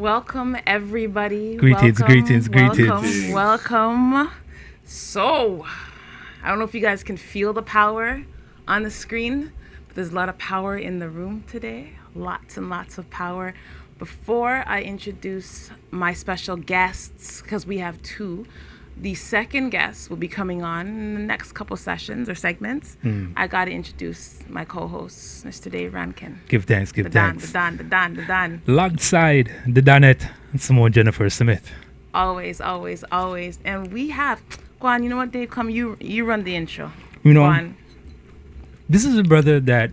Welcome, everybody. Greetings, welcome, greetings, greetings. Welcome. So, I don't know if you guys can feel the power on the screen, but there's a lot of power in the room today. Lots and lots of power. Before I introduce my special guests, because we have two, the second guest will be coming on in the next couple sessions or segments. I got to introduce my co-host, Mr. Dave Rankin. Give thanks, give thanks. The Don. Alongside the Donette and Simone Jennifer Smith. Always. And we have, go on, you know what, Dave, come, you run the intro. You know, go on. This is a brother that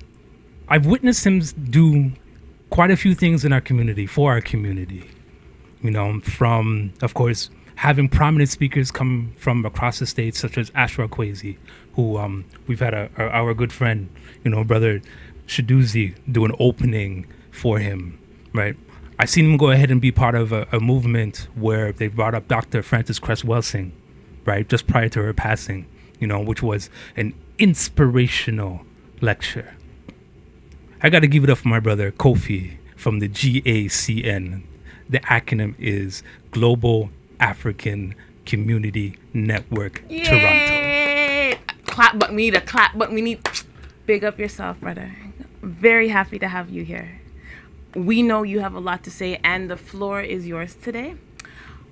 I've witnessed him do quite a few things in our community, for our community. You know, from, of course, having prominent speakers come from across the state, such as Ashra Kwesi, who we've had our good friend, you know, brother Shaduzi, do an opening for him, right? I've seen him go ahead and be part of a movement where they brought up Dr. Frances Cress Welsing, right, just prior to her passing, you know, which was an inspirational lecture. I got to give it up for my brother Kofi from the GACN. The acronym is Global African Community Network, Yay! Toronto. Clap button. We need a clap button. We need, big up yourself, brother. Very happy to have you here. We know you have a lot to say, and the floor is yours today.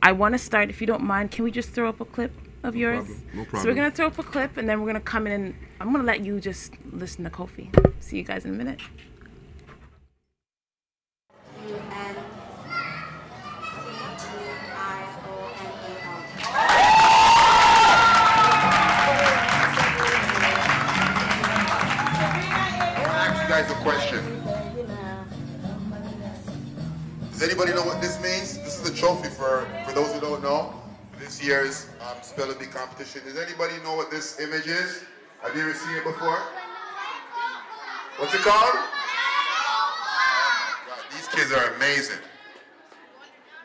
I want to start, if you don't mind, can we just throw up a clip of yours? No problem. So we're going to throw up a clip, and then we're going to come in, and I'm going to let you just listen to Kofi. See you guys in a minute. A question. Does anybody know what this means? This is a trophy for those who don't know. This year's spelling bee competition. Does anybody know what this image is? Have you ever seen it before? What's it called? Oh my God, these kids are amazing.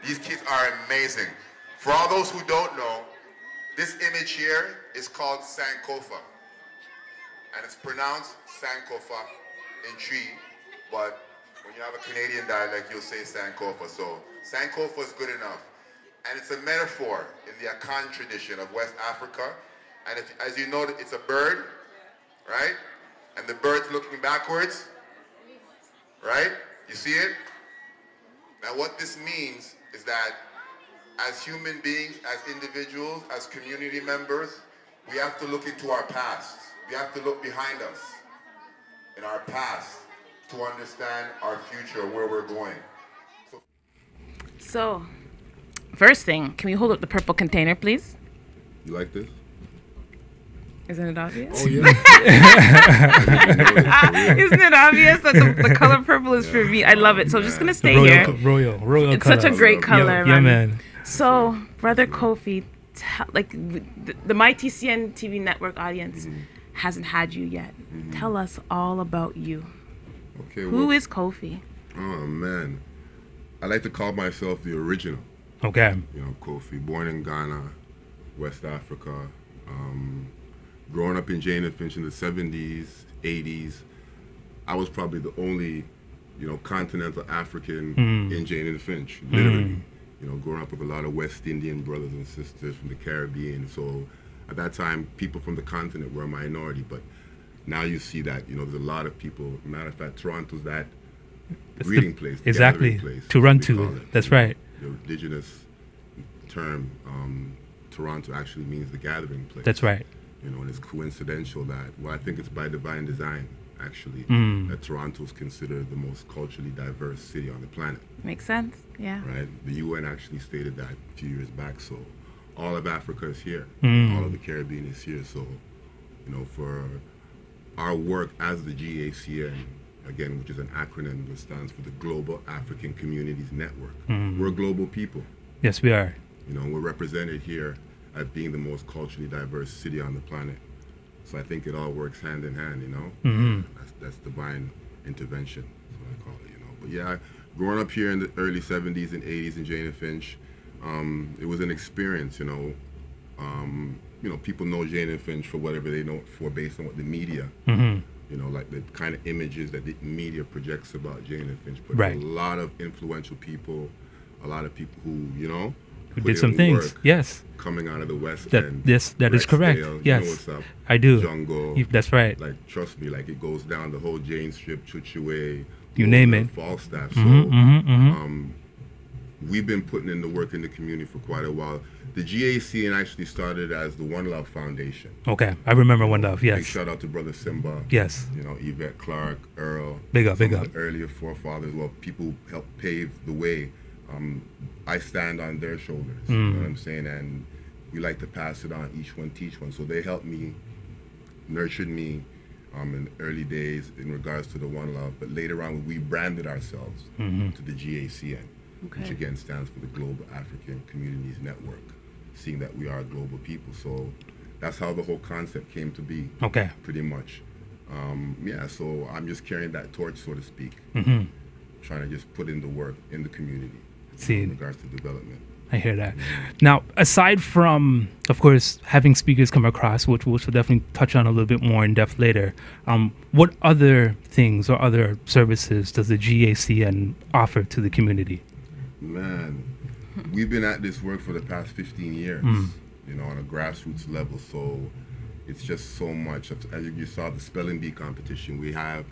These kids are amazing. For all those who don't know, this image here is called Sankofa. And it's pronounced Sankofa in tree, but when you have a Canadian dialect, you'll say Sankofa. So Sankofa is good enough. And it's a metaphor in the Akan tradition of West Africa. And if, as you know, it's a bird, right? And the bird's looking backwards, right? You see it? Now what this means is that as human beings, as individuals, as community members, we have to look into our past. We have to look behind us in our past to understand our future, where we're going. So, first thing, can we hold up the purple container, please? You like this? Isn't it obvious? Oh, yeah. Isn't it obvious that the color purple is for me? I love it. So I'm just going to stay here. Royal It's color. such a great color, Yeah, man. So, Brother Kofi, like the MyTCN TV Network audience hasn't had you yet. Tell us all about you. Okay. Who is Kofi? Oh, man. I like to call myself the original. Okay. You know, Kofi, born in Ghana, West Africa, growing up in Jane and Finch in the 70s, 80s. I was probably the only, you know, continental African in Jane and Finch, literally. You know, growing up with a lot of West Indian brothers and sisters from the Caribbean. So at that time, people from the continent were a minority, but now you see that, you know, there's a lot of people. Matter of fact, Toronto's that reading place. Exactly. Place, to run to. That's right. The indigenous term, Toronto, actually means the gathering place. That's right. You know, and it's coincidental that, well, I think it's by divine design, actually, that Toronto is considered the most culturally diverse city on the planet. Makes sense, yeah. Right? The UN actually stated that a few years back, so all of Africa is here. All of the Caribbean is here, so, you know, for our work as the GACN, again, which is an acronym that stands for the Global African Communities Network, we're global people. Yes, we are. You know, we're represented here as being the most culturally diverse city on the planet. So I think it all works hand in hand, you know? That's divine intervention, that's what I call it, you know? But yeah, growing up here in the early 70s and 80s in Jane and Finch, it was an experience, you know? You know, people know Jane and Finch for whatever they know it for based on what the media, you know, like the kind of images that the media projects about Jane and Finch. But Right. a lot of influential people, a lot of people who, you know, Who put did some in things? work Yes. coming out of the West That End. that is correct. Rexdale, Yes. you know what's up. I do. Jungle. That's right. Like, trust me, like, it goes down the whole Jane Strip, Chuchue, You name it. Falstaff. So, we've been putting in the work in the community for quite a while. The GACN actually started as the One Love Foundation. Okay, I remember One Love. Big Yes. shout out to Brother Simba. Yes. You know, Yvette Clark, Earl. Big up, some big of up. The earlier forefathers, well, people helped pave the way. I stand on their shoulders. You know what I'm saying? And we like to pass it on. Each one teach one. So they helped me, nurtured me in the early days in regards to the One Love. But later on, we branded ourselves to the GACN, which again stands for the Global African Communities Network, seeing that we are global people. So that's how the whole concept came to be. Okay. Pretty much. Yeah, so I'm just carrying that torch, so to speak, trying to just put in the work in the community See, in regards to development. I hear that. Now, aside from, of course, having speakers come across, which we'll definitely touch on a little bit more in depth later, what other things or other services does the GACN offer to the community? Man, we've been at this work for the past 15 years, you know, on a grassroots level. So it's just so much. As you saw the spelling bee competition, we have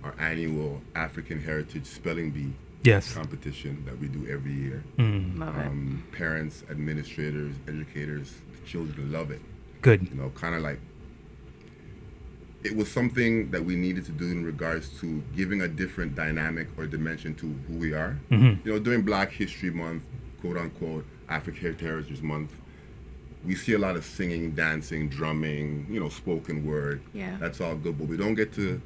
our annual African Heritage Spelling Bee competition that we do every year. Love it. Parents, administrators, educators, the children love it. Good. You know, kind of like, it was something that we needed to do in regards to giving a different dynamic or dimension to who we are. You know, during Black History Month, quote unquote, African Heritage Month, we see a lot of singing, dancing, drumming, you know, spoken word. Yeah. That's all good, but we don't get to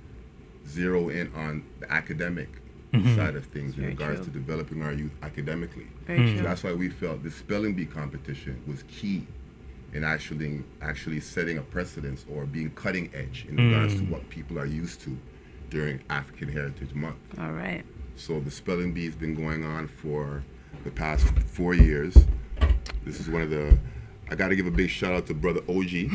zero in on the academic side of things in regards to developing our youth academically. Very true. So that's why we felt the spelling bee competition was key in actually setting a precedence or being cutting edge in regards to what people are used to during African Heritage Month. All right. So the spelling bee has been going on for the past 4 years. This is one of the, I got to give a big shout out to Brother OG.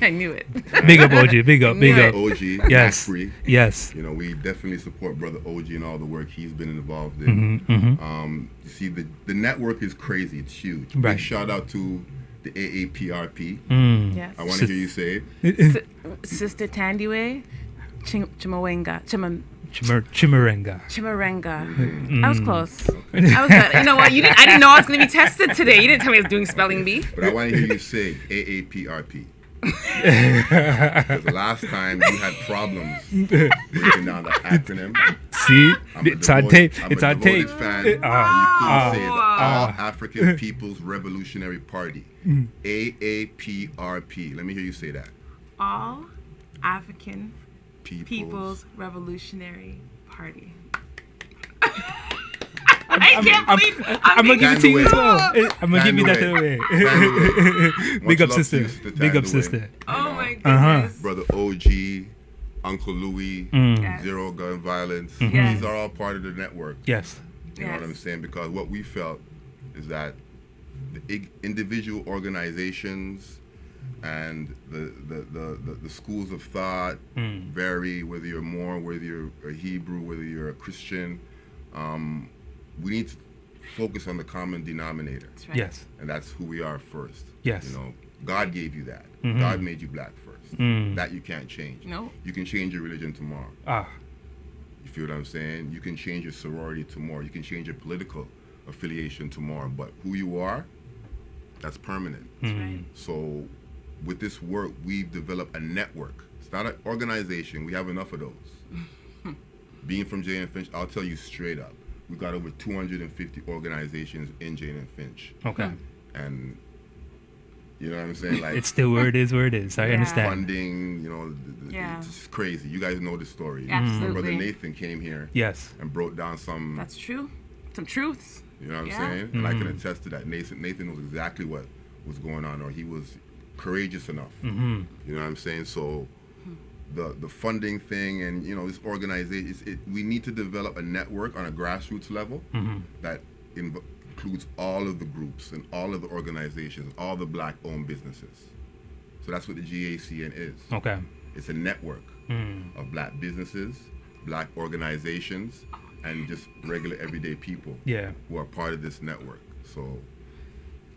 I knew it. Big up, OG. Big up, big up. OG, Yes. free. Yes. You know, we definitely support Brother OG and all the work he's been involved in. You see, the network is crazy. It's huge. Right. Big shout out to the AAPRP. Yes. I want to hear you say it. Sister Tandiwe Chimawenga. Chimarenga. Chimarenga. I was close. I was good. You know what? I didn't know I was going to be tested today. You didn't tell me I was doing spelling bee. But I want to hear you say AAPRP. Because the last time you had problems breaking down the acronym. See? It's on tape. It's on tape. Fan, and you couldn't say the All African People's Revolutionary Party. AAPRP. Let me hear you say that. All African People's Revolutionary Party. I'm gonna give it to you as well. I'm gonna give you that away. Big up, sister. Big up, sister. Oh my goodness. Brother OG, Uncle Louis, Yes. Zero Gun Violence. Yes. These are all part of the network. Yes. You know what I'm saying? Because what we felt is that the individual organizations and the schools of thought vary, whether you're Moor, whether you're a Hebrew, whether you're a Christian. We need to focus on the common denominator. That's right. Yes. And that's who we are first. Yes. You know, God gave you that. God made you black first. That you can't change. No. You can change your religion tomorrow. Ah. You feel what I'm saying? You can change your sorority tomorrow. You can change your political affiliation tomorrow. But who you are, that's permanent. That's right. So with this work, we've developed a network. It's not an organization. We have enough of those. Being from Jane and Finch, I'll tell you straight up. We've got over 250 organizations in Jane and Finch. Okay. And you know what I'm saying? Like, It's still where it is, where it is. I understand. funding, you know, it's just crazy. You guys know the story. Absolutely. My brother Nathan came here Yes. and broke down some, That's true. Some truths. you know what I'm Yeah. saying? And I can attest to that. Nathan knows exactly what was going on, or he was courageous enough. You know what I'm saying? So the funding thing and, you know, this organization, we need to develop a network on a grassroots level that includes all of the groups and all of the organizations, all the black-owned businesses. So that's what the GACN is. Okay. It's a network of black businesses, black organizations, and just regular everyday people Yeah. who are part of this network. So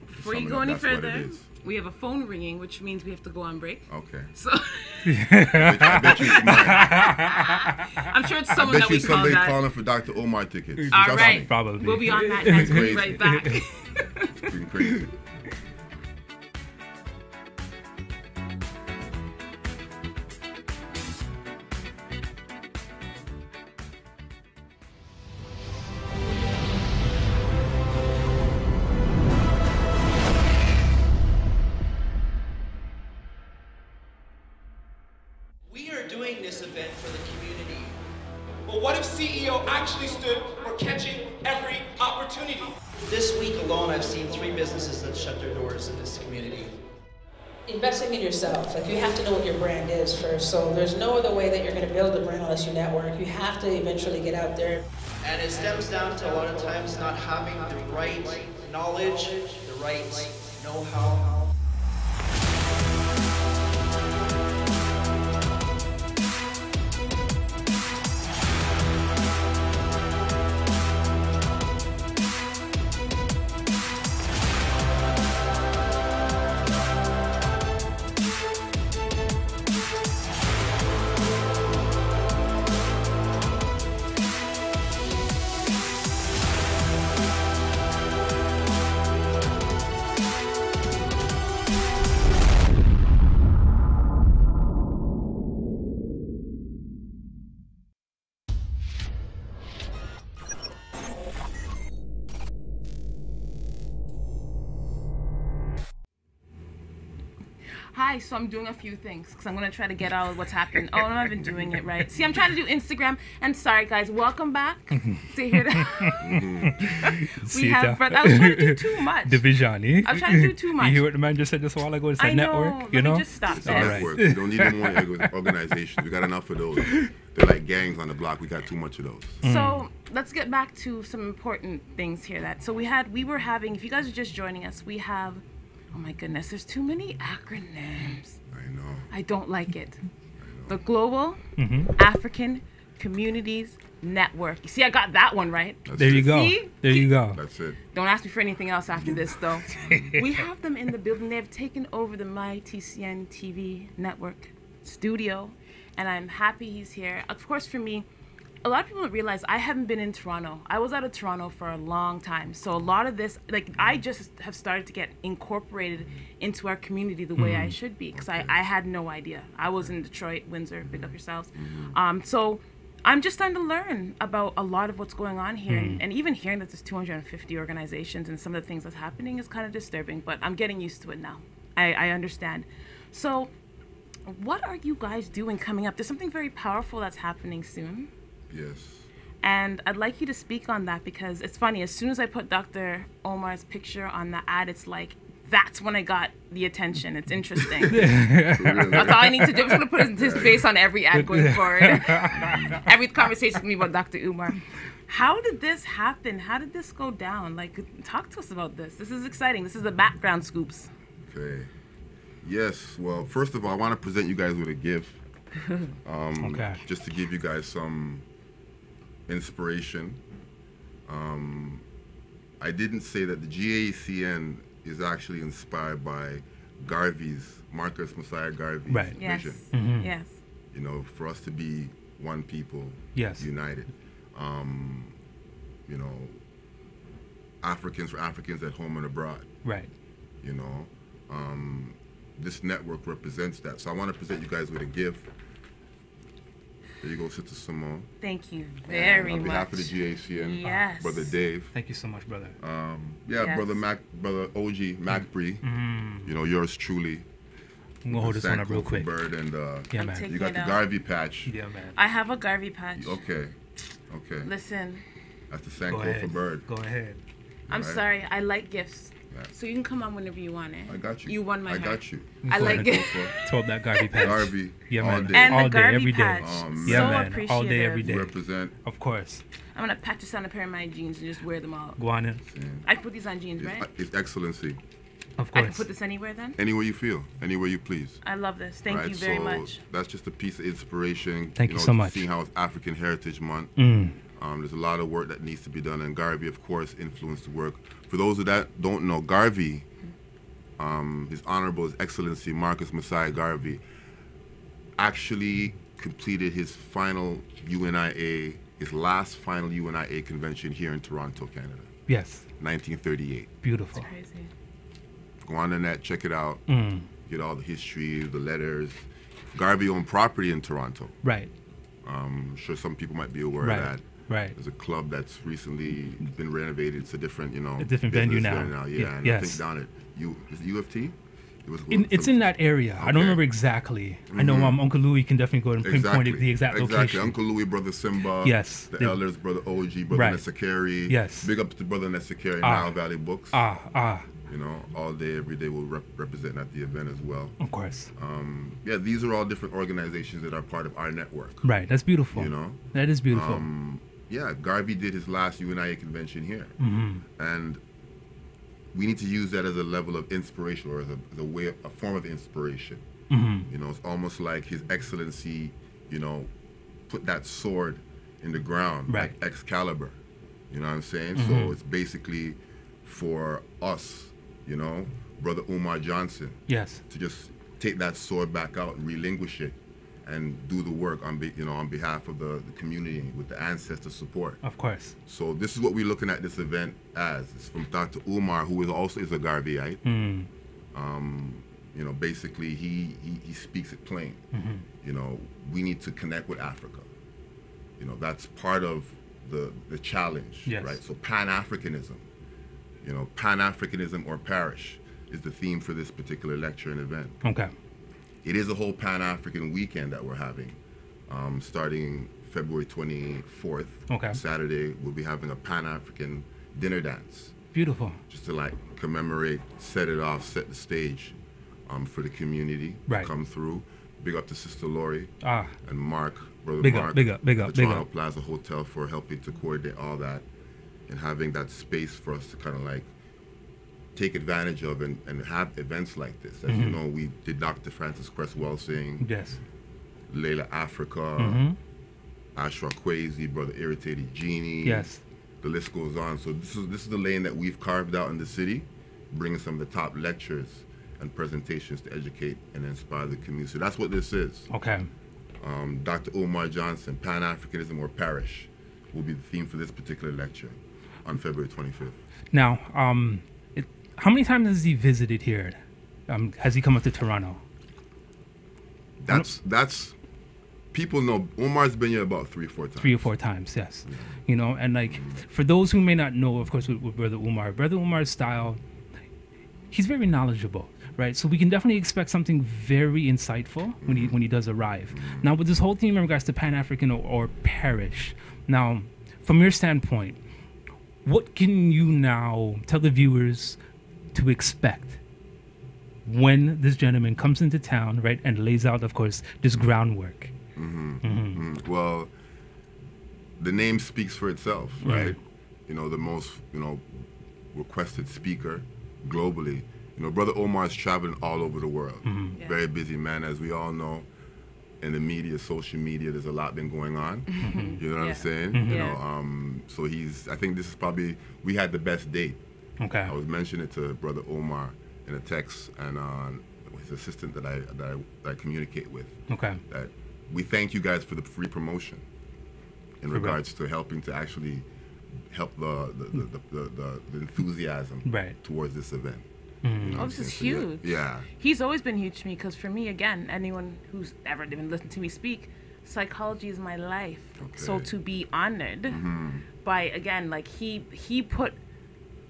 Before you go any further, we have a phone ringing, which means we have to go on break. Okay. So I bet you it's mine. I'm sure it's I someone bet that you we call somebody that. calling for Dr.Umar tickets. All Trust right. me. Probably. We'll be on that next. We'll be right back. It's been crazy. We are doing this event for the community. But what if CEO actually stood for catching every opportunity? This week alone, I've seen 3 businesses that shut their doors in this community. Investing in yourself, like you have to know what your brand is first. So there's no other way that you're going to build a brand unless you network. You have to eventually get out there. And it stems down to a lot of times not having the right knowledge, the right know-how. Hi, so I'm doing a few things because I'm going to try to get out of what's happening. Oh, I'm not even doing it right. See, I'm trying to do Instagram. And sorry, guys, welcome back. To hear that. We have, but I was trying to do too much. Division, eh? I was trying to do too much. You hear what the man just said just a while ago? It's a I know. network, Let me just stop It's this. a network. We don't need any more organizations. We got enough of those. They're like gangs on the block. We got too much of those. So let's get back to some important things here. We were having, if you guys are just joining us, we have, oh my goodness, there's too many acronyms. I know. I don't like it. The Global African Communities Network. You see, I got that one right. That's There it. you go. See? There you go. That's it. Don't ask me for anything else after this, though. We have them in the building. They've taken over the MyTCN TV Network studio, and I'm happy he's here. Of course, for me, a lot of people don't realize I haven't been in Toronto. I was out of Toronto for a long time. So a lot of this, like, I just have started to get incorporated into our community the way I should be, because I had no idea. I was in Detroit, Windsor, pick up yourselves. So I'm just starting to learn about a lot of what's going on here. And even hearing that there's 250 organizations and some of the things that's happening is kind of disturbing, but I'm getting used to it now. I understand. So what are you guys doing coming up? There's something very powerful that's happening soon. Yes. And I'd like you to speak on that, because it's funny, as soon as I put Dr. Umar's picture on the ad, it's like, that's when I got the attention. It's interesting. That's all I need to do. I'm just going to put his face on every ad going forward. Every conversation with me about Dr. Umar. How did this happen? How did this go down? Like, talk to us about this. This is exciting. This is the background scoops. Okay. Yes. Well, first of all, I want to present you guys with a gift. Okay. Just to give you guys some inspiration. I didn't say that the GACN is actually inspired by Garvey's, Marcus Messiah Garvey's Yes. vision. Yes. You know, for us to be one people, Yes. united. You know, Africans for Africans at home and abroad. Right. You know, this network represents that. So I want to present you guys with a gift. There you go, Sister Simone. Thank you very On behalf much. of the GACN, Yes. Brother Dave. Thank you so much, brother. Yeah, Yes. Brother OG Macbree. You know, yours truly. I'm gonna hold this one up real Sankofa quick. Bird and Yeah, I'm man. taking you got it the out. Garvey patch. Yeah, man. I have a Garvey patch. Okay. Okay. Listen, That's the Go Sankofa ahead. Bird. Go ahead. I'm Right. sorry. I like gifts. Yeah. So you can come on whenever you want it. I got you. You won my I heart. got you. I Go like ahead. it. Throw up that Garvey patch. Garvey. Yeah, all man. day. And all the day, Garvey every day. patch. man. Yeah, So man. All day, appreciative. every day. Represent. Of course. I'm gonna patch this on a pair of my jeans and just wear them out. Go on in. I can put these on jeans, right? It's excellency. Of I can course. put this anywhere then? Anywhere you feel, anywhere you please. I love this. Thank right? you very so much. That's just a piece of inspiration. Thank you know, so much. Seeing how it's African Heritage Month. There's a lot of work that needs to be done, and Garvey, of course, influenced the work. For those that don't know, Garvey, His Honorable, His Excellency Marcus Messiah Garvey, actually completed his final UNIA, his last final UNIA convention here in Toronto, Canada. Yes. 1938. Beautiful. That's crazy. Go on the net, check it out. Get all the history, the letters. Garvey owned property in Toronto. Right. I'm sure some people might be aware Right. of that. Right. There's a club that's recently been renovated. It's a different, A different venue business now. there Yeah, and I Yes. think down at is it UFT? It was It's in that area. I don't Okay. remember exactly. I know Uncle Louis can definitely go and pinpoint the exact location. Uncle Louis, Brother Simba. Yes. The elders, Brother OG, Brother Right. Nesakari. Yes. Big up to Brother Nesakari, Nile Valley Books. You know, all day, every day we'll represent at the event as well. Of course. Yeah, these are all different organizations that are part of our network. Right. That's beautiful. You know? That is beautiful. Yeah, Garvey did his last UNIA convention here. And we need to use that as a level of inspiration, or as a way, a form of inspiration. You know, it's almost like His Excellency, you know, put that sword in the ground, Right. like Excalibur. You know what I'm saying? So it's basically for us, you know, Brother Umar Johnson, Yes. to just take that sword back out and relinquish it, and do the work on behalf of the community with the ancestor support. Of course. So this is what we're looking at this event as. It's from Dr. Umar, who is a Garveyite. You know, basically he speaks it plain. You know, we need to connect with Africa. You know, that's part of the challenge, Yes. right? So Pan-Africanism, you know, Pan-Africanism or parish is the theme for this particular lecture and event. Okay. It is a whole Pan-African weekend that we're having, starting February 24th. Okay. Saturday, we'll be having a Pan-African dinner dance, Beautiful. just to like commemorate, set it off, set the stage for the community Right. to come through. Big up to Sister Lori and Mark, Brother Big up, Mark, big up, big up, the big Toronto up. Plaza Hotel, for helping to coordinate all that and having that space for us to kind of like take advantage of and have events like this. As you know, we did Dr. Francis Cresswell sing, Yes. Layla Africa, Ashra Kwesi, Brother Irritated Genie. Yes. The list goes on. So this is the lane that we've carved out in the city, bringing some of the top lectures and presentations to educate and inspire the community. So that's what this is. Okay. Dr. Umar Johnson, Pan-Africanism or Parish, will be the theme for this particular lecture on February 25th. Now, how many times has he visited here? Has he come up to Toronto? That's people know Umar's been here about 3 or 4 times. 3 or 4 times, yes. You know, and like for those who may not know, of course, with Brother Umar's style, he's very knowledgeable, right? So we can definitely expect something very insightful when he does arrive. Now, with this whole theme in regards to Pan-African or parish, now, from your standpoint, what can you now tell the viewers to expect when this gentleman comes into town, right, and lays out, of course, this groundwork? Well, the name speaks for itself, right? You know, the most, requested speaker globally. You know, Brother Omar is traveling all over the world. Yeah. Very busy man, as we all know. In the media, social media, there's a lot been going on. You know what I'm saying? You know, so I think this is probably, we had the best date. Okay. I was mentioning it to Brother Omar in a text, and his assistant that I communicate with. Okay. That we thank you guys for the free promotion in regards to helping to actually help the enthusiasm towards this event. You know what I'm This is saying? So, huge. yeah. He's always been huge to me because for me, again, anyone who's ever even listened to me speak, psychology is my life. So to be honored by, again, like he put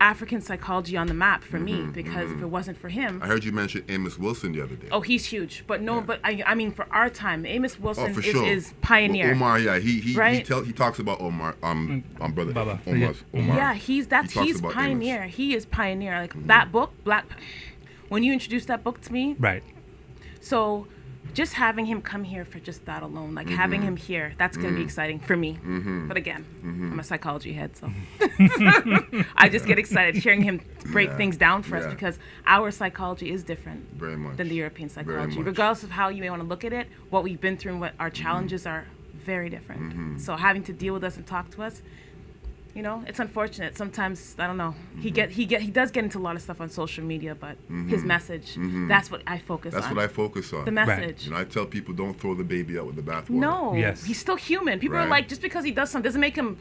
African psychology on the map for me, because if it wasn't for him... I heard you mention Amos Wilson the other day. Oh, he's huge. But no, but I mean, for our time, Amos Wilson for sure. is pioneer. Well, Omar, yeah, he talks about Omar, Brother Baba. Omar. Yeah, he's about pioneer. Amos. He is pioneer. Like that book, when you introduced that book to me, Right. so just having him come here for just that alone, like having him here, that's going to be exciting for me. But again, I'm a psychology head, so I just get excited hearing him break things down for us, because our psychology is different Very much. than the European psychology. much. Regardless of how you may want to look at it, what we've been through and what our challenges are very different. So having to deal with us and talk to us, you know, it's unfortunate. Sometimes, I don't know, he does get into a lot of stuff on social media, but his message, that's what I focus on. That's what I focus on. The message. You know, I tell people, don't throw the baby out with the bathwater. No, Yes. he's still human. People are Right. like, just because he does something doesn't make him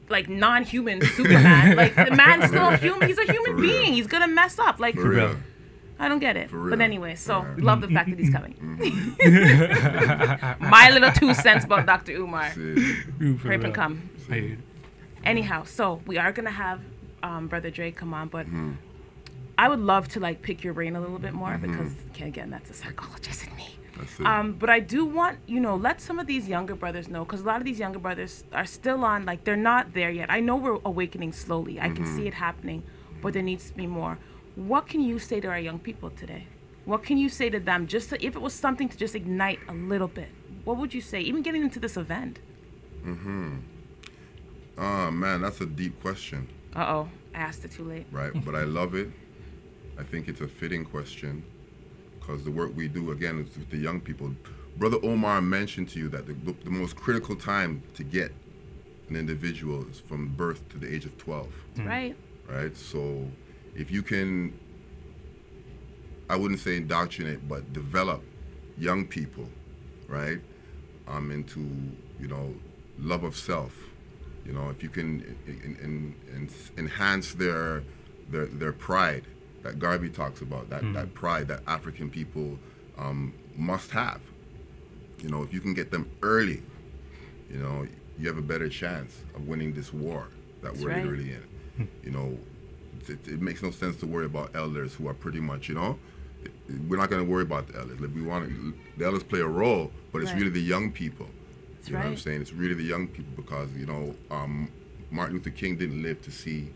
like non-human Superman. Like, the man's still a human. He's a human For real. being. He's gonna mess up. Like, For real. I don't get it. For real. But anyway, so Yeah. love the fact that he's coming. My little 2 cents about Dr. Umar. Hurry up and come. Hey, Anyhow, so we are gonna have Brother Dre come on, but I would love to like pick your brain a little bit more because again, that's a psychologist in me. That's it. But I do want, you know, let some of these younger brothers know, because a lot of these younger brothers are still on, like, they're not there yet. I know we're awakening slowly. I can see it happening, but there needs to be more. What can you say to our young people today? What can you say to them, just to, if it was something to just ignite a little bit? What would you say, even getting into this event? Oh, man, that's a deep question, Uh-oh, I asked it too late. right? But I love it. I think it's a fitting question because the work we do, again, is with the young people. Brother Omar mentioned to you that the most critical time to get an individual is from birth to the age of 12, Right. right? So if you can, I wouldn't say indoctrinate, but develop young people, right, into, you know, love of self. You know, if you can enhance their pride that Garvey talks about, that pride that African people must have. You know, if you can get them early, you know, you have a better chance of winning this war that we're right. literally in. You know, it makes no sense to worry about elders who are pretty much, you know, we're not going to worry about the elders. Like, the elders play a role, but it's Right. really the young people. That's You know what I'm right. saying? It's really the young people because, you know, Martin Luther King didn't live to see,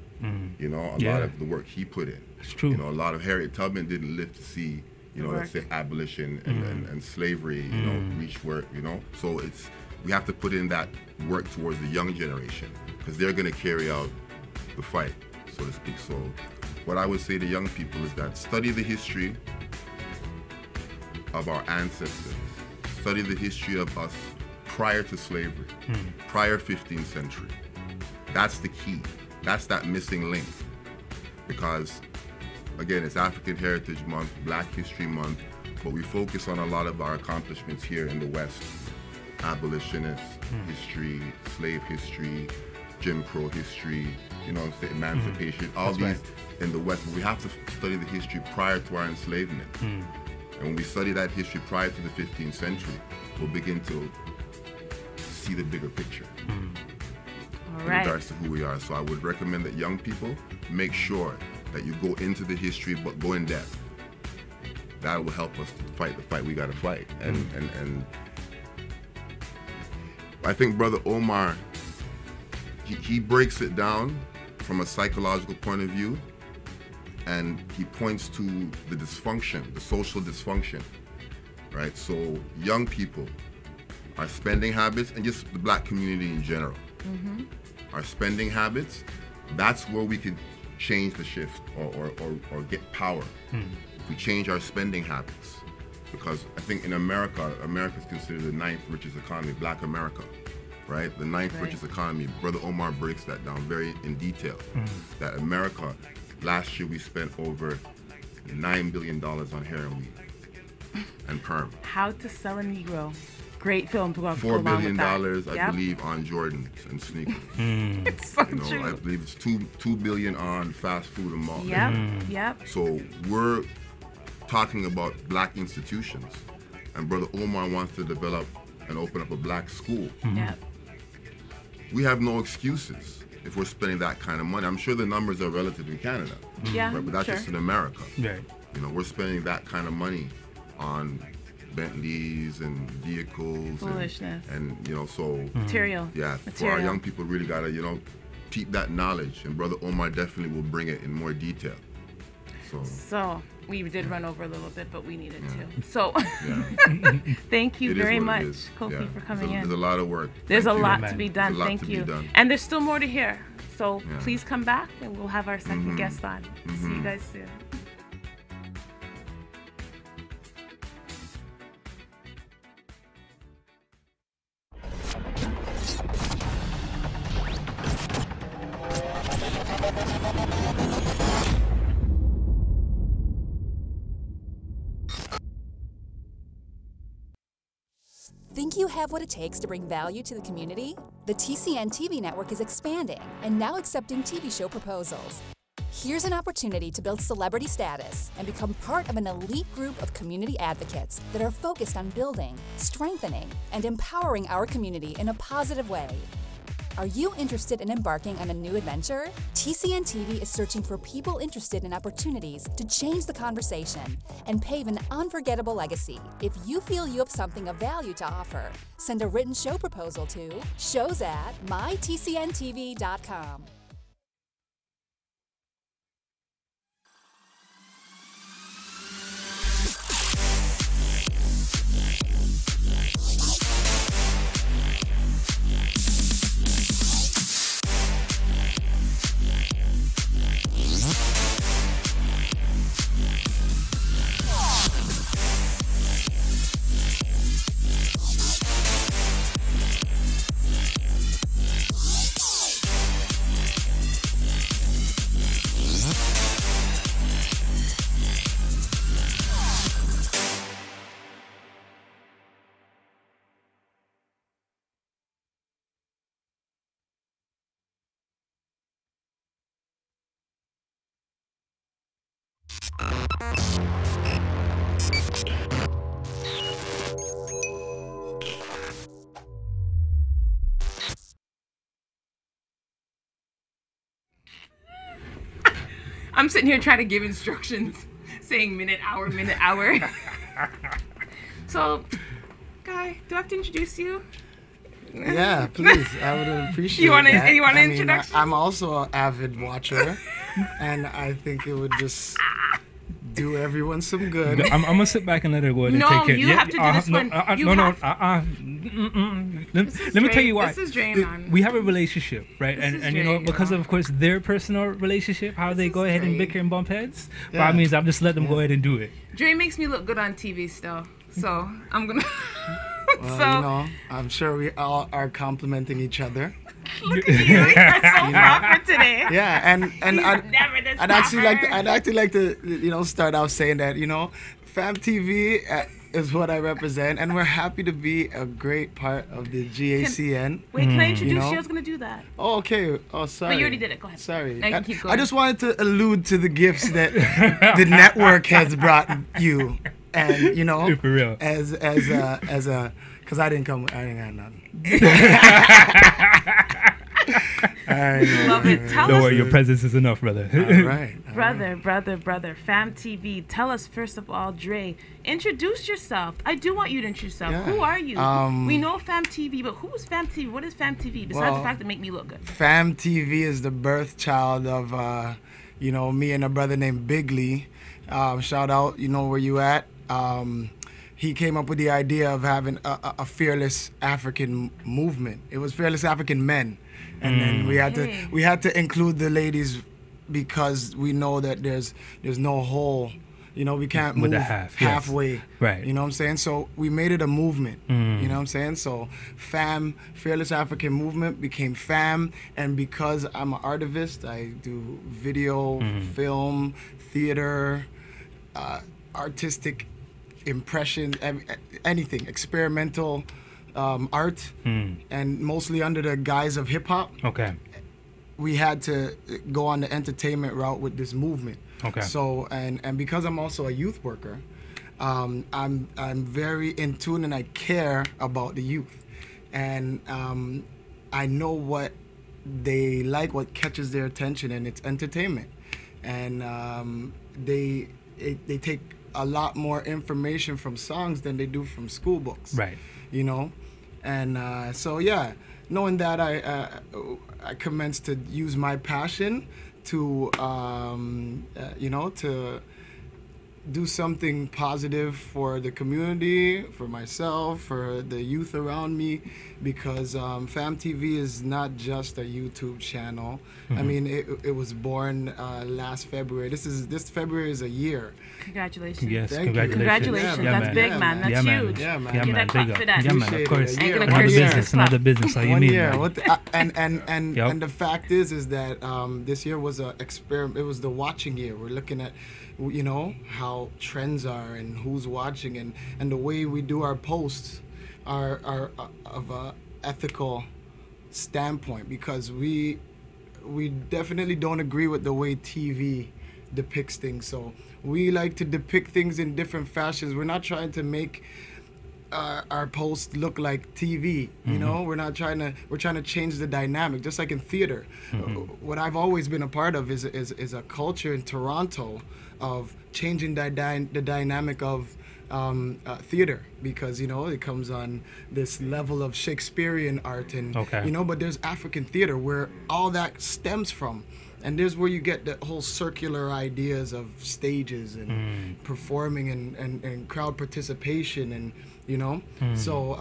you know, a lot of the work he put in. It's true. You know, a lot of Harriet Tubman didn't live to see, you know, let's say abolition and slavery, you know, reach where, you know. So we have to put in that work towards the young generation because they're going to carry out the fight, so to speak. So what I would say to young people is that study the history of our ancestors. Study the history of us prior to slavery, prior 15th century. That's the key. That's that missing link. Because, again, it's African Heritage Month, Black History Month, but we focus on a lot of our accomplishments here in the West. Abolitionist history, slave history, Jim Crow history, you know, emancipation, all these in the West. But we have to study the history prior to our enslavement. And when we study that history prior to the 15th century, we'll begin to see the bigger picture All in right. regards to who we are. So I would recommend that young people make sure that you go into the history, but go in depth. That will help us to fight the fight we got to fight. And I think Brother Omar, he breaks it down from a psychological point of view, and he points to the dysfunction, the social dysfunction, right? So young people, our spending habits, and just the Black community in general, our spending habits, that's where we can change the shift or get power. If we change our spending habits. Because I think in America is considered the 9th richest economy, Black America, right? The 9th richest economy. Brother Omar breaks that down very in detail. That America, last year we spent over $9 billion on hair and weed and perm. How to Sell a Negro. Great film to go $4 along billion, with that. I believe, on Jordans and sneakers. It's so You know, true. I believe it's $2 billion on fast food and mall. Yep. So we're talking about Black institutions, and Brother Omar wants to develop and open up a Black school. Yep. We have no excuses if we're spending that kind of money. I'm sure the numbers are relative in Canada, Yeah. right? But that's sure. just in America. Right. You know, we're spending that kind of money on Bentleys and vehicles Foolishness. and you know, so Material. yeah, for Material. our young people, really gotta, you know, keep that knowledge, and Brother Omar definitely will bring it in more detail. So we did run over a little bit, but we needed to. So Yeah. thank you It is very what much, it is. Kofi, Yeah. for coming There's in. a lot of work. There's Thank a you. lot man. to be done. There's a lot Thank to be you. done. And there's still more to hear. So Yeah. please come back and we'll have our second guest on. See you guys soon. Think you have what it takes to bring value to the community? The TCN TV Network is expanding and now accepting TV show proposals. Here's an opportunity to build celebrity status and become part of an elite group of community advocates that are focused on building, strengthening, and empowering our community in a positive way. Are you interested in embarking on a new adventure? TCN TV is searching for people interested in opportunities to change the conversation and pave an unforgettable legacy. If you feel you have something of value to offer, send a written show proposal to shows@mytcntv.com. I'm sitting here trying to give instructions, saying minute, hour, minute, hour. So, Guy, do I have to introduce you? Yeah, please. I would appreciate You want that. an I mean, introduction? I'm also an avid watcher, and I think it would just do everyone some good. I'm gonna sit back and let her go ahead and No, take it. you have to do this one. You have- Let me tell you why. This is Dre, man. We have a relationship, right? This is And you know, Dre, because yeah. of course their personal relationship, how they go ahead and bicker and bump heads. Yeah. Well, I mean, I'm just let them go ahead and do it. Dre makes me look good on TV still, so I'm gonna. Well, So you know, I'm sure we all are complimenting each other. look at you, you're so proper today. Yeah, and He's I'd, never this I'd actually like to, proper. I'd actually like to, you know, start out saying that, you know, Fam TV is what I represent, and we're happy to be a great part of the GACN. Wait, can I introduce You know? you? I was gonna do that. Oh, okay. Oh, sorry. But you already did it. Go ahead. Sorry. Now you can keep I going. just wanted to allude to the gifts that the network has brought you, and you know, For real. as a, because I didn't have nothing. I know, Love it. right, Tell Don't us, worry, your presence is enough, brother. All right. brother, Fam TV. Tell us first of all, Dre. Introduce yourself. I do want you to introduce yourself. Yeah. Who are you? We know Fam TV, but who is Fam TV? What is Fam TV besides Well, the fact that make me look good? Fam TV is the birth child of, you know, me and a brother named Bigley. Shout out, you know where you at. He came up with the idea of having a fearless African movement. It was fearless African men, and then we had to include the ladies because we know that there's no hole. You know, we can't With move the half, yes. halfway. Right. You know what I'm saying? So we made it a movement. You know what I'm saying? So FAM, Fearless African Movement, became FAM. And because I'm an artivist, I do video, film, theater, artistic impression, anything, experimental art, and mostly under the guise of hip hop. Okay. We had to go on the entertainment route with this movement. Okay. So and because I'm also a youth worker, I'm very in tune and I care about the youth, and I know what they like, what catches their attention, and it's entertainment, and they take a lot more information from songs than they do from school books. Right. You know, and so yeah, knowing that I commenced to use my passion to you know, to do something positive for the community, for myself, for the youth around me, because Fam TV is not just a YouTube channel. I mean, it was born last February. This February is a year. Congratulations. Yes, Thank you. Congratulations. Yeah, That's man. big, Yeah, man. man. That's Yeah, man. huge. Yeah, man. Yeah, Give man. that clap Big for up. that. Yeah, man. Appreciate Of course. it. Ain't gonna Another curse you. business. Another business. How you One mean, year. man? And Yep. and the fact is that this year was a experiment. It was the watching year. We're looking at, you know, how trends are and who's watching, and the way we do our posts. are of a ethical standpoint, because we definitely don't agree with the way TV depicts things. So we like to depict things in different fashions. We're not trying to make our posts look like TV. You know, we're trying to change the dynamic, just like in theater. What I've always been a part of is a culture in Toronto of changing the dynamic of theater, because you know it comes on this level of Shakespearean art, and you know, but there's African theater where all that stems from, and there's where you get the whole circular ideas of stages and performing and crowd participation, and you know. So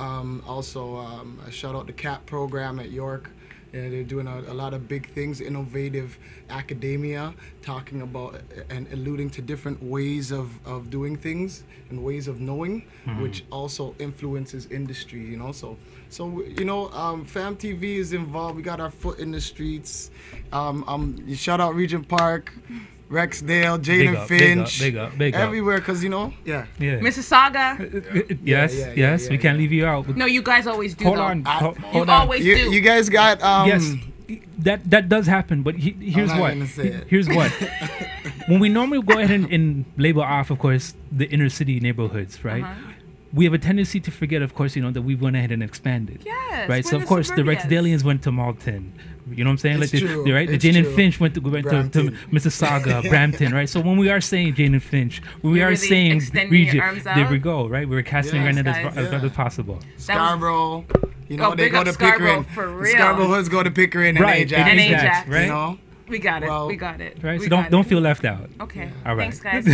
also a shout out the CAP program at York. They're doing a lot of big things, innovative academia, talking about and alluding to different ways of doing things and ways of knowing, which also influences industry, you know. So you know, Fam TV is involved. We got our foot in the streets. You shout out Regent Park, Rexdale, Jaden Finch, big up, everywhere, because you know, Mississauga. Yes, we can't leave you out. No, you guys always do. Hold though. on, hold You on. always do. You guys got Yes, that does happen, but here's not what. gonna say it. Here's what. When we normally go ahead and label off, of course, the inner city neighborhoods, right? We have a tendency to forget, of course, you know, that we went ahead and expanded. Yes. Right. we're So in of course, the suburbias. Rexdalians went to Malton. You know what I'm saying? It's like true. right. The It's Jane and true. Finch went to Brampton. Mississauga, Brampton. Right. So when we are saying Jane and Finch, when we You're are really saying extending region, your arms there we out. go. Right. We're casting Yes, our net guys. as broad as possible. Scarborough. You know, Oh, they big go up to Scarborough, Pickering. for The real. Scarborough hoods go to Pickering and Right, Ajax. and Ajax, right? You know? We got it. Well, we got it. Right. We So got don't it. feel left out. Okay. All right. Thanks, guys.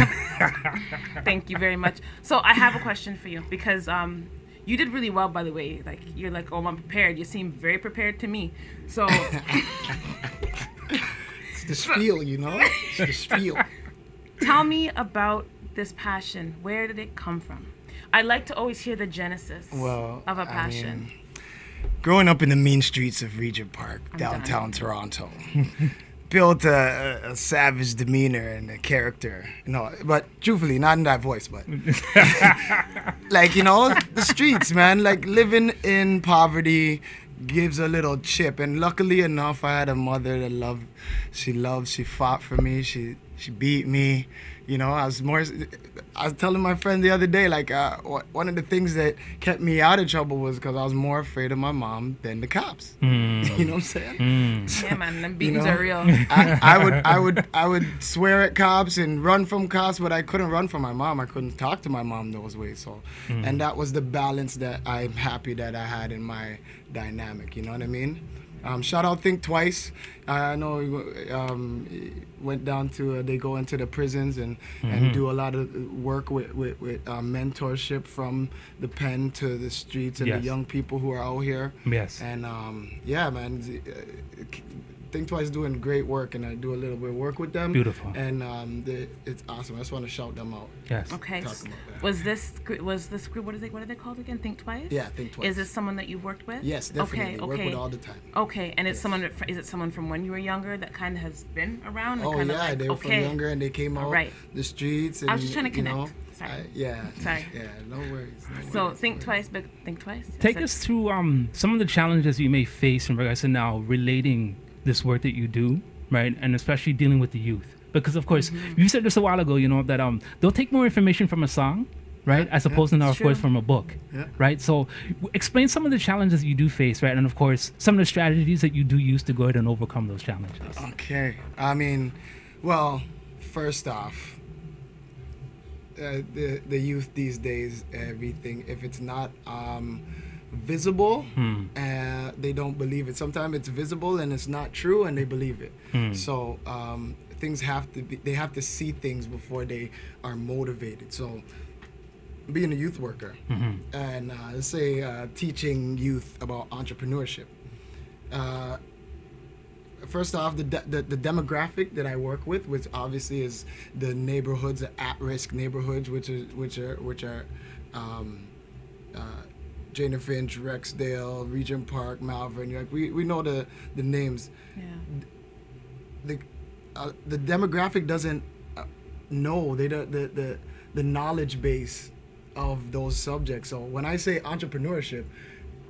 Thank you very much. So I have a question for you, because you did really well, by the way. Like, you're like, oh, I'm prepared. You seem very prepared to me. So It's the spiel, you know? It's the spiel. tell me about this passion. Where did it come from? I like to always hear the genesis Well, of a I passion. mean, growing up in the mean streets of Regent Park, I'm downtown Toronto, built a savage demeanor and a character. No, but truthfully, not in that voice, but like, you know, the streets, man. Like, living in poverty gives a little chip, and luckily enough, I had a mother that she fought for me, she beat me. You know, I was telling my friend the other day, like, one of the things that kept me out of trouble was because I was more afraid of my mom than the cops. You know what I'm saying? Yeah, man, them beatings know? are real. I would swear at cops and run from cops, but I couldn't run from my mom. I couldn't talk to my mom those ways. So, and that was the balance that I'm happy that I had in my dynamic. You know what I mean? Shout out Think Twice. I know went down to they go into the prisons and do a lot of work with mentorship from the pen to the streets and the young people who are out here. Yes. And yeah, man, Think Twice doing great work, and I do a little bit of work with them. Beautiful. And it's awesome. I just want to shout them out. Yes. Okay. Talk about that. Was this group? What are they called again? Think Twice. Yeah, Think Twice. Is this someone that you've worked with? Yes, definitely. Okay. Work Okay. with all the time. Okay, and it's someone. Is it someone from when you were younger that kind of has been around? And Oh kind yeah, of like, they were from younger and they came out Alright. the streets. And, I was just trying to you connect. know, Sorry. yeah. Sorry. Yeah, no worries. No So worries. think twice, but think twice. Take Is us through some of the challenges you may face in regards to now relating this work that you do, right, and especially dealing with the youth. Because of course, you said this a while ago, you know, that they'll take more information from a song, right, as opposed to now, of course, True. from a book, Yeah. right? So, explain some of the challenges you do face, right, and of course, some of the strategies that you do use to go ahead and overcome those challenges. Okay. I mean, well, first off, the youth these days, everything, if it's not visible, they don't believe it. Sometimes it's visible and it's not true, and they believe it. So things they have to see things before they are motivated. So being a youth worker and let's say teaching youth about entrepreneurship. First off, the demographic that I work with, which obviously is the neighborhoods, the at-risk neighborhoods, which are Jane and Finch, Rexdale, Regent Park, Malvern. Like we know the names. Yeah. The demographic doesn't know. They don't the knowledge base of those subjects. So when I say entrepreneurship,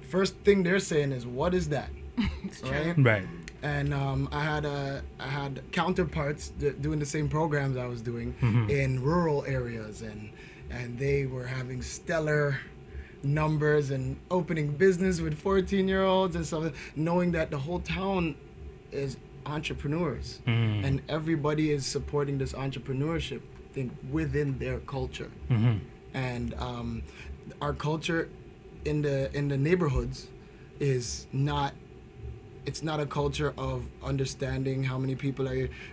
first thing they're saying is, what is that? Right? Right. And I had counterparts doing the same programs I was doing in rural areas, and they were having stellar numbers and opening business with 14-year-olds and stuff, knowing that the whole town is entrepreneurs and everybody is supporting this entrepreneurship thing within their culture. And our culture in the neighborhoods is not, it's not a culture of understanding how many people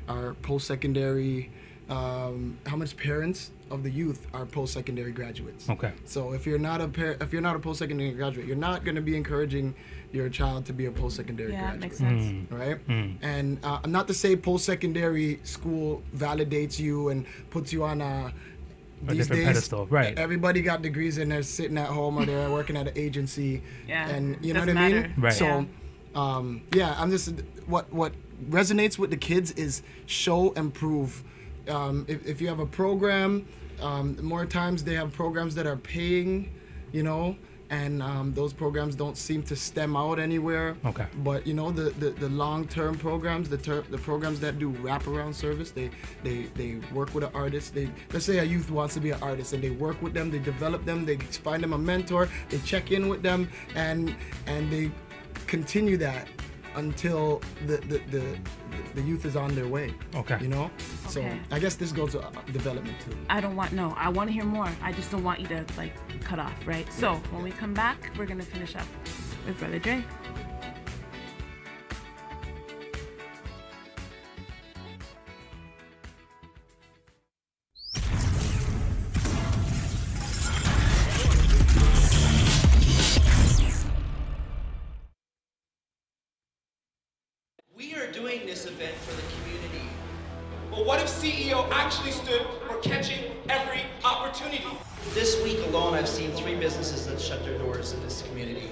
are post-secondary, how much parents of the youth are post-secondary graduates. Okay. So if you're not a post-secondary graduate, you're not going to be encouraging your child to be a post-secondary graduate. Yeah, makes sense. Right? And not to say post-secondary school validates you and puts you on these different days, pedestal, right? Everybody got degrees and they're sitting at home or they're working at an agency. Yeah, and you know what doesn't I mean? matter. Right. So, I'm just what resonates with the kids is show and prove. If you have a program, more times they have programs that are paying, you know, and those programs don't seem to stem out anywhere. Okay. But you know, the long-term programs, the programs that do wraparound service, they work with an artist. Let's say a youth wants to be an artist, and they work with them, they develop them, they find them a mentor, they check in with them, and they continue that until the youth is on their way. Okay. You know? So Okay. I guess this goes to development too. I want to hear more. I just don't want you to like cut off, right? So when we come back, we're gonna finish up with Brother Dre. We are doing this event for the community. But what if CEO actually stood for catching every opportunity? This week alone, I've seen 3 businesses that shut their doors in this community.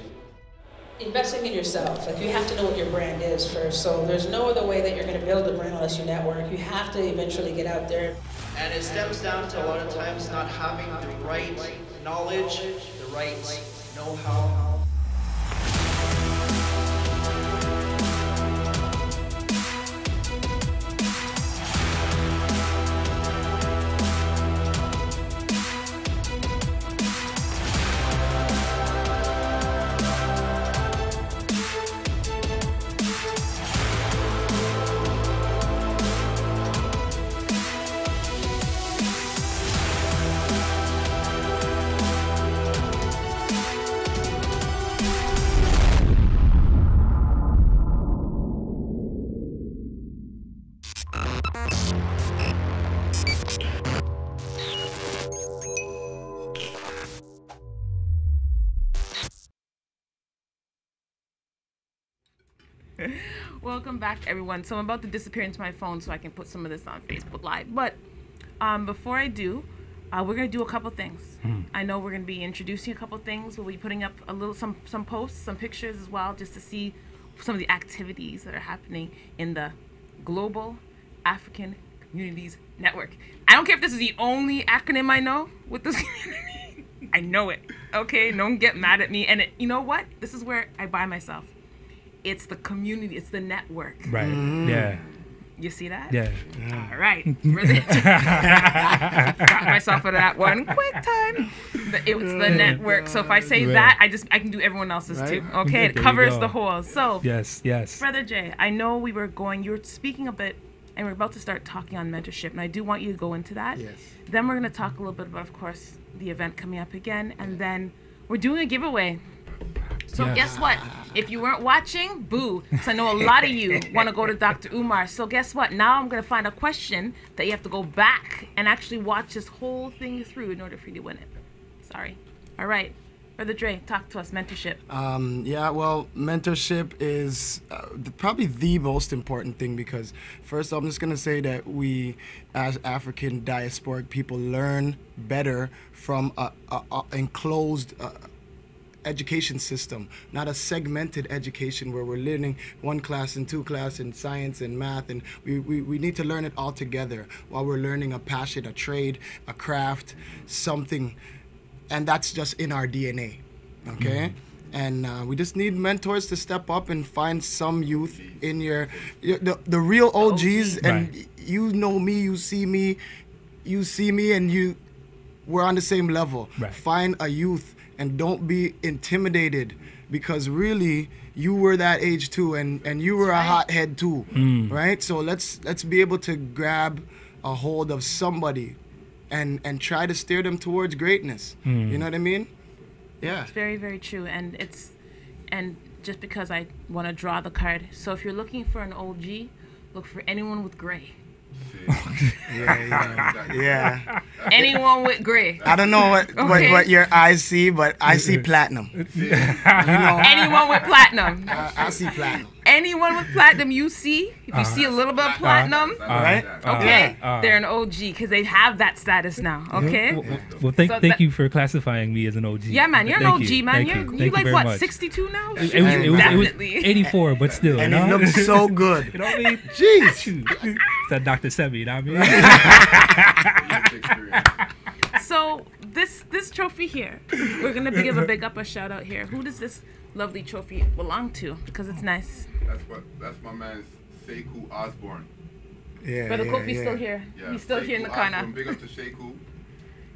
Investing in yourself, like you have to know what your brand is first. So there's no other way that you're going to build a brand unless you network. You have to eventually get out there. And it stems down to a lot of times not having the right knowledge, the right know-how. Welcome back, everyone. So I'm about to disappear into my phone so I can put some of this on Facebook Live. But before I do, we're gonna do a couple things. I know we're gonna be introducing a couple things. We'll be putting up some posts, some pictures as well, just to see some of the activities that are happening in the Global African Communities Network. I don't care if this is the only acronym I know with this community. I know it. Okay, don't get mad at me. And you know what? This is where I buy myself. It's the community. It's the network. Right. Yeah. You see that? Yeah. All right. Got myself out of that one quick time. It was the network. So if I say that, I can do everyone else's too. Okay, it There you covers go. the whole. So Yes. Brother Jay, I know you were speaking a bit, and we're about to start talking on mentorship, and I do want you to go into that. Yes. Then we're going to talk a little bit about, of course, the event coming up again, and then we're doing a giveaway. So Yes. guess what? If you weren't watching, boo. So I know a lot of you want to go to Dr. Umar. So guess what? Now I'm going to find a question that you have to go back and actually watch this whole thing through in order for you to win it. Sorry. All right. Brother Dre, talk to us. Mentorship. Yeah, well, mentorship is probably the most important thing because first I'm just going to say that we as African diasporic people learn better from an enclosed education system, not a segmented education where we're learning one class and two class in science and math, and we need to learn it all together while we're learning a passion, a trade, a craft, something and that's just in our DNA, okay? And we just need mentors to step up and find some youth in the real OGs, and Right. you know me, you see me, and we're on the same level. Right. Find a youth and don't be intimidated, because really you were that age too, and you were a hothead too, right? So let's be able to grab a hold of somebody and try to steer them towards greatness. You know what I mean? Yeah. It's very, very true. And just because I want to draw the card. So if you're looking for an OG, look for anyone with gray. Yeah. Anyone with gray. I don't know what your eyes see, but I see platinum. You know, Anyone with platinum. I see platinum. Anyone with platinum you see, if you see a little bit of platinum, Right? okay, they're an OG because they have that status now, okay? Well, thank you for classifying me as an OG. Yeah, man, you're an Thank OG, you. man. Thank You Thank like very what, much. 62 now? It was Definitely. 84, but still. And you know? it looks so good. You know what I mean? Jeez. It's that Dr. Sebi, you know what I mean? So this trophy here, we're gonna give a big up, a shout out here. Who does this lovely trophy belong to? Because it's nice. That's my man Sekou Osborne. Yeah. Brother yeah, Kofi's yeah. still here. Yeah, He's still here in the Sekou corner. Osborne, big up to Sekou,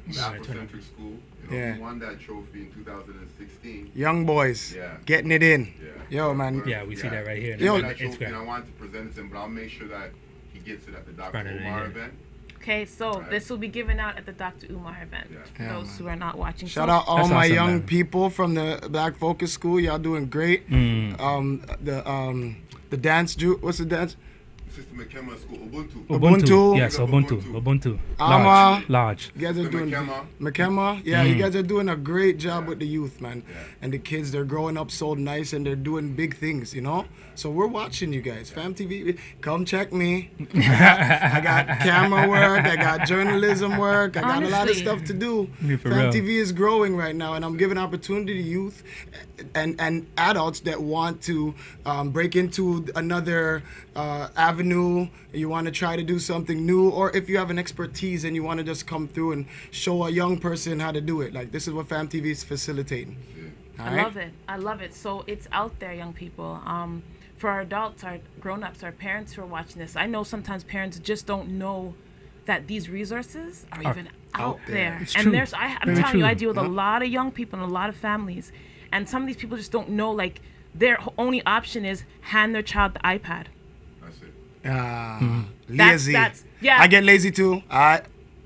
the Afrocentric school. You know, Yeah. he won that trophy in 2016. Young boys, Yeah. getting it in. Yeah. Yo, man. Yeah, we see that right here. Yo, Yo, that It's trophy, great. and I wanted to present it to him, but I'll make sure that he gets it at the Front of the Dr.Umar year. event. Okay, so this will be given out at the Dr.Umar event. Yeah. For Yeah, those who are not watching. Shout So- out all That's my awesome, young man. people from the Black Focus School. Y'all doing great. The dance, what's the dance? Sister McKemma School, Ubuntu. Ubuntu. Yes, Ubuntu. Ubuntu. Ama. Large. You guys are Sister doing McKemma. McKemma. Yeah, you guys are doing a great job with the youth, man. Yeah. And the kids, they're growing up so nice and they're doing big things, you know? So we're watching you guys. Fam TV, come check me. I got camera work, I got journalism work, I got a lot of Honestly. stuff to do. Yeah, for Fam real. TV is growing right now, and I'm giving opportunity to youth and adults that want to break into another avenue. You want to try to do something new, or if you have an expertise and you want to just come through and show a young person how to do it. Like, this is what Fam TV is facilitating. All I right? love it. I love it. So it's out there, young people. For our adults, our grown-ups, our parents who are watching this, I know sometimes parents just don't know that these resources are even out there. It's And true. I'm Very telling you, I true. deal with a lot of young people and a lot of families, and some of these people just don't know, like, their only option is hand their child the iPad. That's it. Lazy. yeah. I get lazy too.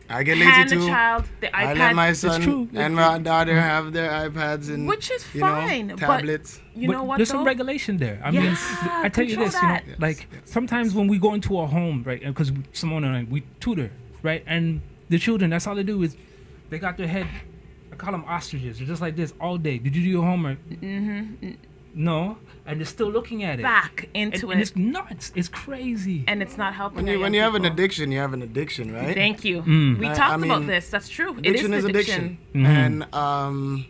I get lazy Hand too. the child the iPad. I let my son true. and my daughter have their iPads and Which is you know, fine, but tablets. you But know what, there's though? some regulation there. I mean, Yeah, I tell you control this, you know, that. like sometimes when we go into a home, right, because Simone and I, we tutor, right, and the children, that's all they do is they got their head, I call them ostriches, they're just like this all day. Did you do your homework? No, and they're still looking at it. Back into And it. it's nuts. It's crazy. And it's not helping. When our you young have an people. addiction, you have an addiction, right? Thank you. We I talked mean, about this. That's true. Addiction it is is addiction, and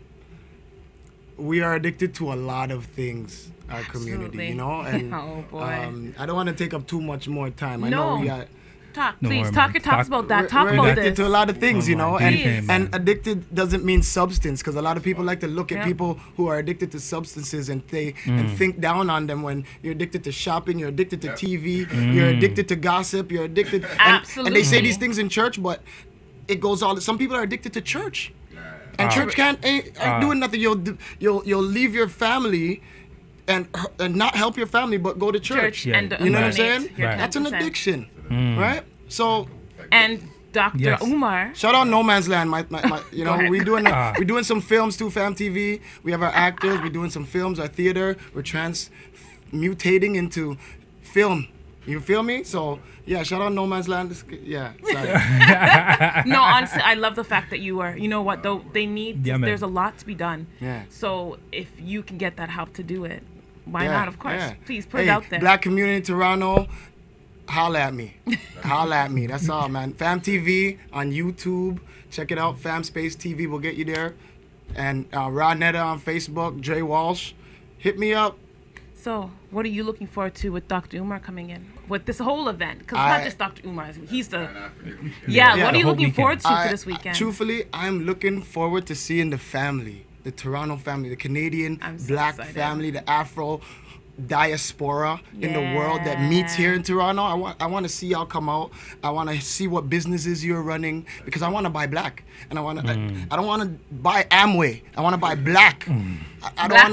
we are addicted to a lot of things. Our community, Absolutely. you know, and Oh, boy. I don't want to take up too much more time. I No. know we got. Talk, Don't please. worry, Talk man. your talks Talk- about that. Talk We're about addicted this. to a lot of things, you know, Please. and addicted doesn't mean substance, because a lot of people like to look at Yeah. people who are addicted to substances and think down on them. When you're addicted to shopping, you're addicted to TV, you're addicted to gossip, you're addicted, and they say Absolutely. these things in church, but it goes all. Some people are addicted to church, and church ain't doing nothing. You'll leave your family. And not help your family, but go to church. Yeah. And You know what I'm donate saying? your Right. That's an 10%. addiction, right? So And Dr. Yes. Umar. shout out No Man's Land, my you know, ahead. we're doing some films too, Fam TV. We have our actors, we're doing some films, our theater, we're transmutating into film. You feel me? So yeah, shout out No Man's Land. Yeah, sorry. No, honestly, I love the fact that you are. You know what, though? They need, Yeah, man. there's a lot to be done. Yeah. So if you can get that help to do it, why Yeah, not? Of course. yeah. Please put Hey, it out there. Black community in Toronto, holla at me. Holla at me. That's all, man. Fam TV on YouTube. Check it out. Fam Space TV will get you there. And Rod Netta on Facebook. Dre Walsh. Hit me up. So, what are you looking forward to with Dr. Umar coming in? With this whole event? Because it's not just Dr. Umar. He's the... Yeah, what are you looking forward to for this weekend? Truthfully, I'm looking forward to seeing the family, the Toronto family, the Canadian black family, the Afro diaspora in the world that meets here in Toronto. I want to see y'all come out. I want to see what businesses you're running, because I want to buy black, and I don't want to buy Amway. I want to buy black. I don't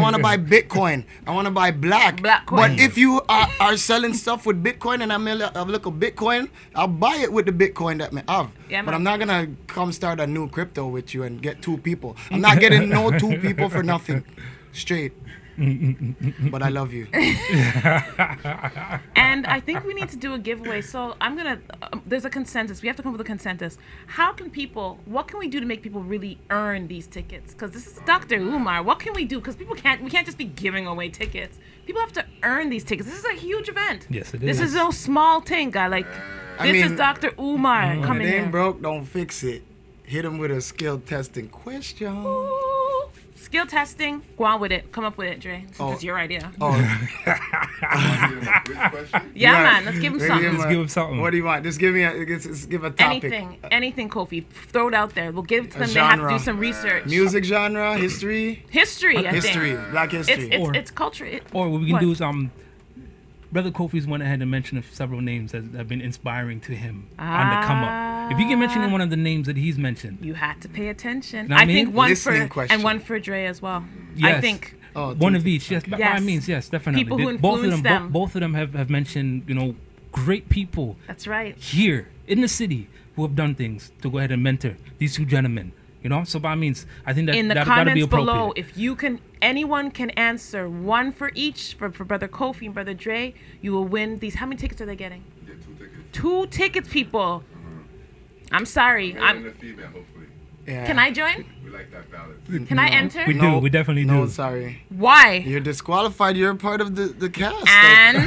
want to buy Bitcoin. I want to buy black. But if you are selling stuff with Bitcoin and I'm a little Bitcoin, I'll buy it with the Bitcoin that I have. Yeah, but I'm not gonna come start a new crypto with you and get 2 people. I'm not getting no 2 people for nothing. Straight. But I love you. And I think we need to do a giveaway. So I'm gonna. There's a consensus. We have to come up with a consensus. How can people? What can we do to make people really earn these tickets? Because this is Dr. Umar. What can we do? Because people can't. We can't just be giving away tickets. People have to earn these tickets. This is a huge event. Yes, it is. This is no small thing, guy. Like this is Dr. Umar coming in. If it in. ain't broke, don't fix it. Hit him with a skill testing question. Ooh. Skill testing, go on with it. Come up with it, Dre. Since it's your idea. Yeah, man. Let's give him something. Let's give him something. What do you want? Just give a topic. Anything, Kofi. Throw it out there. We'll give it to them. They have to do some research. Music genre, history. History, I think. History, black history. It's culture. Or what we can do is Brother Kofi's went ahead and mentioned several names that have been inspiring to him on the come up. If you can mention one of the names that he's mentioned, you had to pay attention. You know what I mean? think one Listening for question. and one for Dre as well. Yes. I think one of each. Yes, by all means, yes, definitely. People who influence them. Both of them have mentioned great people. That's right. Here in the city who have done things to go ahead and mentor these 2 gentlemen. So by all means, I think that in the that'll comments be appropriate. below, if you can, anyone can answer one for each for Brother Kofi and Brother Dre, you will win these. How many tickets are they getting? Get 2 tickets. 2 tickets, people. I'm sorry. And a female, hopefully. Yeah. Can I join? We like that balance. Can I enter? We do. We definitely do. No, sorry. Why? You're disqualified. You're a part of the cast. And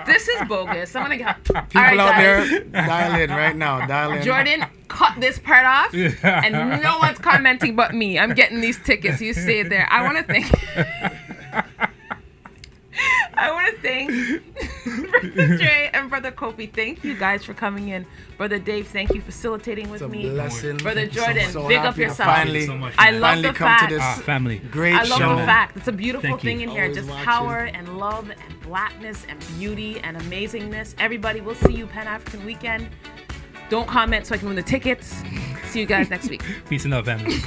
this is bogus. I'm gonna get People out there, dial in right now. Dial in. Jordan, cut this part off, and no one's commenting but me. I'm getting these tickets. You stay there. I want to thank Brother Dre and Brother Kofi. Thank you guys for coming in. Brother Dave, thank you for facilitating with me. Blessing. Brother Jordan, so big up happy to yourself. I love the fact. Family. Great I love show. the fact. It's a beautiful Thank thing you. in here. Always Just watching. power and love and blackness and beauty and amazingness. Everybody, we'll see you Pan-African weekend. Don't comment so I can win the tickets. See you guys next week. Peace and love, family.